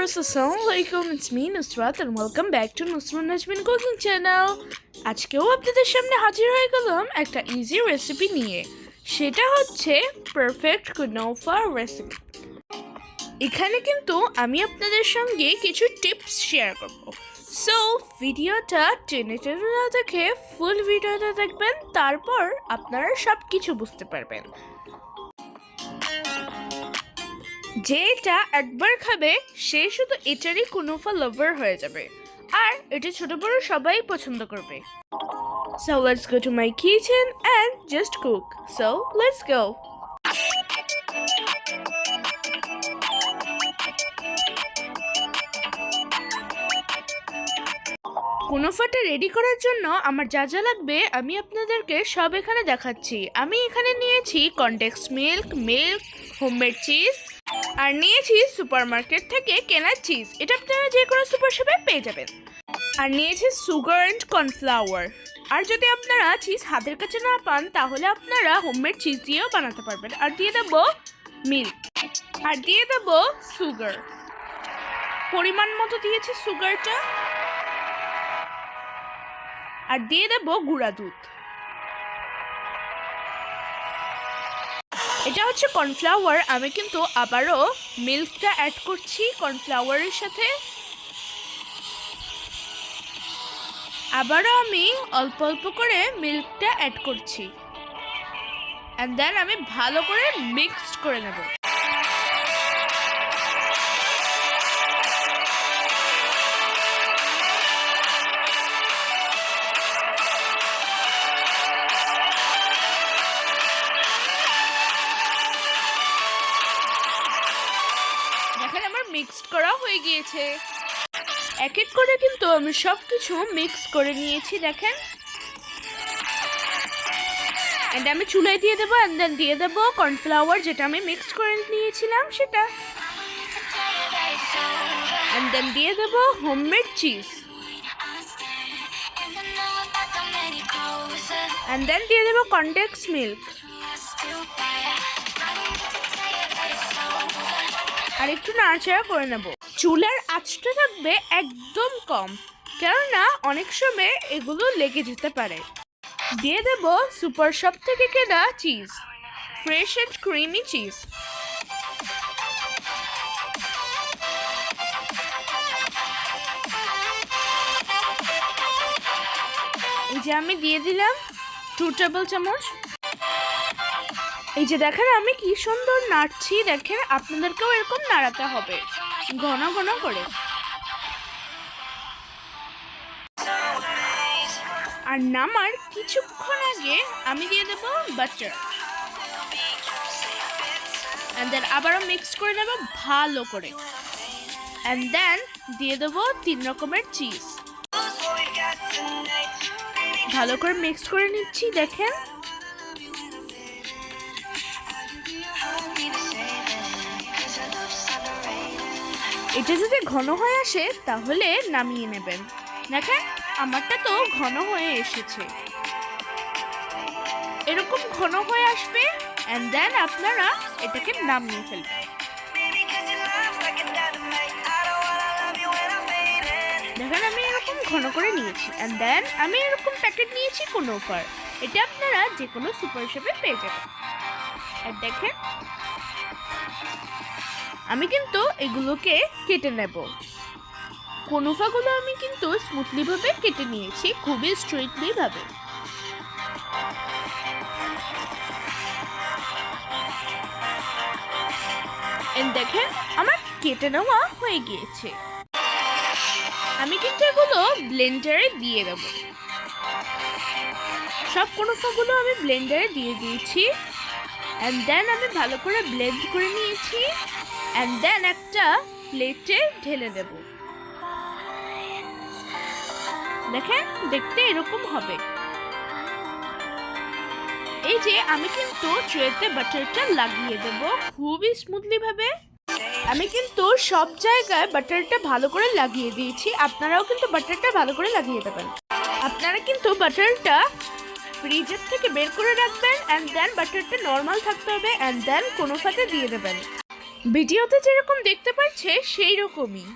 viewers, Assalamualaikum. It's me Nusrat and welcome back to Nusrat Najmin Cooking Channel. আজকেও আপনাদের সামনে হাজির হয়ে গেলাম একটা ইজি রেসিপি নিয়ে। সেটা হচ্ছে পারফেক্ট কুনাফা রেসিপি। এখানে কিন্তু আমি আপনাদের সঙ্গে কিছু টিপস শেয়ার করব। সো ভিডিওটা টেনে না দেখে ফুল ভিডিওটা দেখবেন, তারপর আপনারা সব কিছু বুঝতে পারবেন। যে এটা একবার খাবে সে শুধু এটারই কুনাফা লাভার হয়ে যাবে, আর এটা ছোট বড় সবাই পছন্দ করবে। So let's go to my kitchen and just cook. So let's go. কুনাফাটা রেডি করার জন্য আমার যা যা লাগবে আমি আপনাদেরকে সব এখানে দেখাচ্ছি। আমি এখানে নিয়েছি কনডেন্স মিল্ক, হোমমেড চিজ, আর নিয়েছি সুপারমার্কেট থেকে কেনা চিজ। এটা আপনারা যে কোনো সুপার শপে পেয়ে যাবেন। আর নিয়েছি সুগার অ্যান্ড কর্নফ্লাওয়ার। আর যদি আপনারা চিজ হাতের কাছে না পান তাহলে আপনারা হোমমেড চিজ দিয়েও বানাতে পারবেন। আর দিয়ে দেবো মিল্ক, আর দিয়ে দেবো সুগার, পরিমাণ মতো দিয়েছি সুগারটা, আর দিয়ে দেবো গুঁড়া দুধ। এটা হচ্ছে কর্নফ্লাওয়ার। আমি কিন্তু আবারও মিল্কটা অ্যাড করছি কর্নফ্লাওয়ারের সাথে। আবারও আমি অল্প অল্প করে মিল্কটা অ্যাড করছি, অ্যান্ড দেন আমি ভালো করে মিক্সড করে নেব। দেখেন আমার মিক্সড করা হয়ে গিয়েছে। এক এক করে কিন্তু আমি সব কিছু মিক্স করে নিয়েছি, দেখেন। এন্ড আমি চুলায় দিয়ে দেবো, এন্ড দেন দিয়ে দেবো কর্নফ্লাওয়ার যেটা আমি মিক্স করে নিয়েছিলাম সেটা, এন্ড দেন দিয়ে দেবো হোমমেড চিজ, এন্ড দেন দিয়ে দেবো কনডেন্স মিল্ক। আর একটু নাড়াচাড়া করে নেব। চুলার আঁচটা থাকবে একদম কম, কেননা অনেক সময় এগুলো লেগে যেতে পারে। দিয়ে দেব সুপার শপ থেকে কেনা cheese, fresh and creamy cheese. এই যে আমি দিয়ে দিলাম 2 টেবিল চামচ। এই যে দেখেন আমি কি সুন্দর নাড়ছি, দেখেন আপনাদেরকেও এরকম নাড়াতে হবে ঘন ঘন করে। আর নামার কিছুক্ষণ আগে আমি দিয়ে দেবো বাটার, এন্ড দেন আবারও মিক্স করে নেব ভালো করে, এন্ড দেন দিয়ে দেবো 3 রকমের চিজ। ভালো করে মিক্স করে নিচ্ছি, দেখেন। এটা যদি ঘন হয়ে আসে তাহলে নামিয়ে নেবেন। দেখেন আমারটা তো ঘন হয়ে এসেছে, এরকম ঘন হয়ে আসবে, এন্ড দেন আপনারা এটাকে নামিয়ে ফেলবেন। দেখেন আমি এরকম ঘন করে নিয়েছি, এন্ড দেন আমি এরকম প্যাকেট নিয়েছি কুনাফার। এটা আপনারা যে কোনো সুপার শপে পেয়ে যাবেন। আর দেখেন আমি কিন্তু এগুলোকে কেটে নেব। কুনাফাগুলো আমি কিন্তু স্মুথলি ভাবে কেটে নিয়েছি, খুবই স্ট্রেটলি ভাবে। দেখেন আমার কেটে নেওয়া হয়ে গিয়েছে। আমি কিন্তু এগুলো ব্লেন্ডারে দিয়ে দেব। সব কুনাফাগুলো আমি ব্লেন্ডারে দিয়ে দিয়েছি, এন্ড দেন আমি ভালো করে ব্লেন্ড করে নিয়েছি, এন্ড দেন একটা প্লেটে ঢেলে দেব। দেখেন দেখতে এরকম হবে। এই যে আমি কিন্তু ট্রেতে বাটারটা লাগিয়ে দেব খুবই স্মুথলি ভাবে। আমি কিন্তু সব জায়গায় বাটারটা ভালো করে লাগিয়ে দিয়েছি, আপনারাও কিন্তু বাটারটা ভালো করে লাগিয়ে দেবেন। আপনারা কিন্তু বাটারটা ফ্রিজের থেকে বের করে রাখবেন, এন্ড দেন বাটারটা নর্মাল থাকতে হবে, এন্ড দেন কুনাফাতে দিয়ে দেবেন। ভিডিওতে যেরকম দেখতে পাচ্ছে সেই রকমই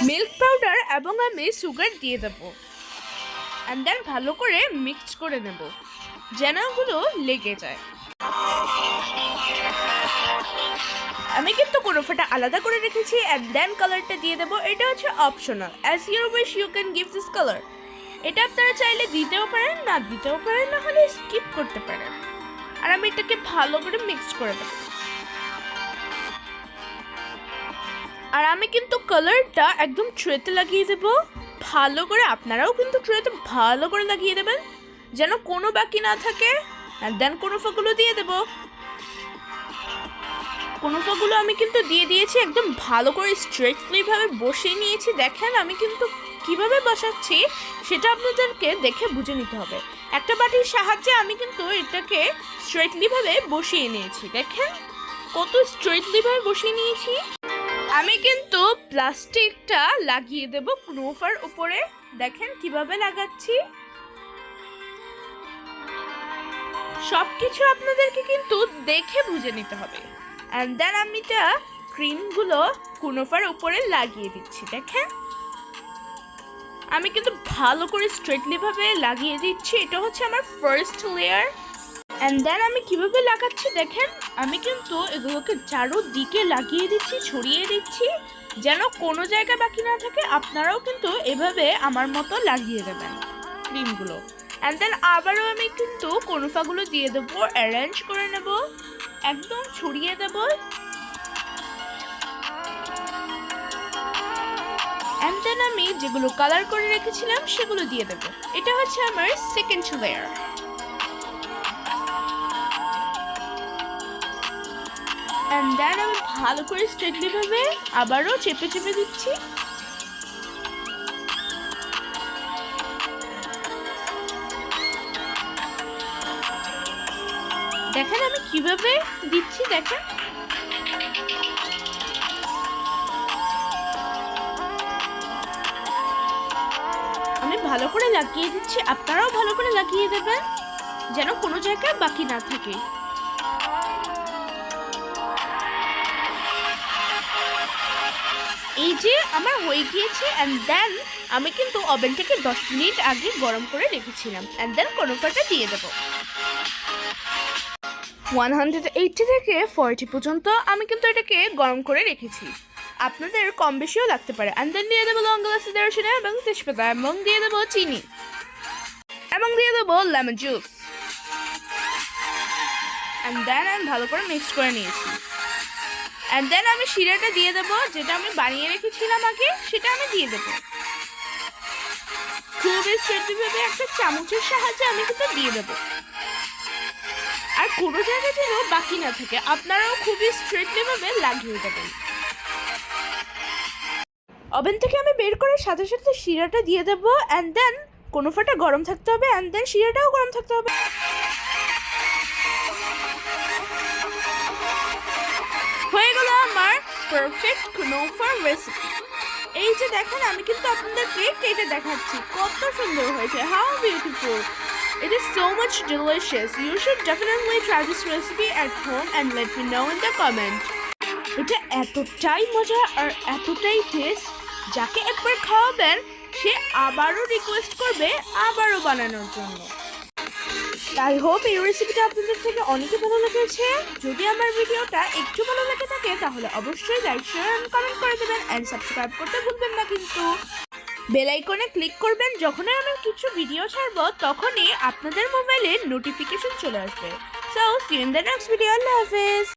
মিল্ক পাউডার এবং আমি সুগার দিয়ে দেবো অ্যান্ড দেন ভালো করে মিক্স করে নেব যেন ওগুলো লেগে যায়। আমি কিন্তু কোনোফাটা আলাদা করে রেখেছি অ্যান্ড দেন কালারটা দিয়ে দেবো। এটা হচ্ছে optional, as your wish you can give this colour. এটা আপনারা চাইলে দিতেও পারেন, না দিতেও পারেন, না হলে স্কিপ করতে পারেন। আর আমি এটাকে ভালো করে মিক্স করে দেবো। আর আমি কিন্তু কালারটা একদম ট্রেতে লাগিয়ে দেবো ভালো করে। আপনারাও কিন্তু ট্রেতে ভালো করে লাগিয়ে দেবেন যেন কোনো বাকি না থাকে। অ্যান্ড দেন কোনোফাগুলো দিয়ে দেবো। কোনোফাগুলো আমি কিন্তু দিয়ে দিয়েছি, একদম ভালো করে স্ট্রেটলিভাবে বসিয়ে নিয়েছি। দেখেন আমি কিন্তু কিভাবে বসাচ্ছি সেটা আপনাদেরকে দেখে বুঝে নিতে হবে। একটা বাটির সাহায্যে আমি কিন্তু এটাকে স্ট্রেটলিভাবে বসিয়ে নিয়েছি। দেখেন কত স্ট্রেটলিভাবে বসিয়ে নিয়েছি। আমি কিন্তু প্লাস্টিকটা লাগিয়ে দেব কুনোফার উপরে। দেখেন কিভাবে লাগাচ্ছি। সবকিছু আপনাদেরকে কিন্তু দেখে বুঝে নিতে হবে। অ্যান্ড দেন আমি এটা ক্রিমগুলো কুনোফার উপরে লাগিয়ে দিচ্ছি। দেখেন আমি কিন্তু ভালো করে স্ট্রেটলিভাবে লাগিয়ে দিচ্ছি। এটা হচ্ছে আমার ফার্স্ট লেয়ার। অ্যান্ড দেন আমি কিভাবে লাগাচ্ছি দেখেন, আমি কিন্তু এগুলোকে চারোদিকে লাগিয়ে দিচ্ছি, ছড়িয়ে দিচ্ছি যেন কোনো জায়গা বাকি না থাকে। আপনারাও কিন্তু এভাবে আমার মতো লাগিয়ে দেবেন ক্রিমগুলো। অ্যান্ড দেন আবারও আমি কিন্তু কোনোফাগুলো দিয়ে দেবো, অ্যারেঞ্জ করে নেব, একদম ছড়িয়ে দেবো। অ্যান্ড দেন আমি যেগুলো কালার করে রেখেছিলাম সেগুলো দিয়ে দেবো। এটা হচ্ছে আমার সেকেন্ড লেয়ার। অ্যান্ড দেন আমি ভালো করে স্ট্রেটলিভাবে আবারও চেপে চেপে দিচ্ছি। দেখেন আমি কিভাবে দিচ্ছি। দেখেন আমি ভালো করে লাগিয়ে দিচ্ছি, আপনারাও ভালো করে লাগিয়ে দেবেন যেন কোনো জায়গায় বাকি না থাকে। এই যে আমার হয়ে গিয়েছে। অ্যান্ড দেন আমি কিন্তু ওভেনটাকে 10 মিনিট আগে গরম করে রেখেছিলাম। অ্যান্ড দেন কোনোফাটা দিয়ে দেবো। 180 থেকে 40 পর্যন্ত আমি কিন্তু এটাকে গরম করে রেখেছি। আপনাদের কম বেশিও লাগতে পারে। অ্যান্ড দেন দিয়ে দেবো লং গ্লাসে দারুচিনি এবং তেজপাতা, এবং দিয়ে দেবো চিনি, এবং দিয়ে দেবো লেমন জুস। অ্যান্ড দেন আমি ভালো করে মিক্স করে নিয়েছি। অ্যান্ড দেন আমি শিরাটা দিয়ে দেবো, যেটা আমি বানিয়ে রেখেছিলাম আগে, সেটা আমি দিয়ে দেবো। খুবই স্ট্রেটলিভাবে একটা চামচের সাহায্যে আমি কিন্তু দিয়ে দেবো। আর কোনো জায়গা যেন বাকি না থাকে, আপনারাও খুবই স্ট্রেটলিভাবে লাগিয়ে দেবেন। ওভেন থেকে আমি বের করে সাথে সাথে শিরাটা দিয়ে দেবো। অ্যান্ড দেন কোনোফাটা গরম থাকতে হবে, অ্যান্ড দেন শিরাটাও গরম থাকতে হবে। হয়ে গেল আমার পারফেক্ট কুনোফা রেসিপি। এই যে দেখেন আমি কিন্তু আপনাদেরকে কেটে দেখাচ্ছি, কত সুন্দর হয়েছে। How beautiful! It is so much delicious. You should definitely try this recipe at home and let me know in the comment. এটা এতটাই মজা আর এতটাই টেস্ট, যাকে একবার খাওয়াবেন সে আবারও রিকোয়েস্ট করবে আবারও বানানোর জন্য। আই হোপ এই রেসিপিটা আপনাদের থেকে অনেকই ভালো লেগেছে। যদি আমার ভিডিওটা একটু ভালো লেগে থাকে তাহলে অবশ্যই লাইক, শেয়ার এন্ড কমেন্ট করে দেবেন। এন্ড সাবস্ক্রাইব করতে ভুলবেন না কিন্তু। বেল আইকনে ক্লিক করবেন, যখনই আমি কিছু ভিডিও ছাড়বো তখনই আপনাদের মোবাইলে নোটিফিকেশন চলে আসবে। So see you in the next video. আল্লাহ হাফেজ।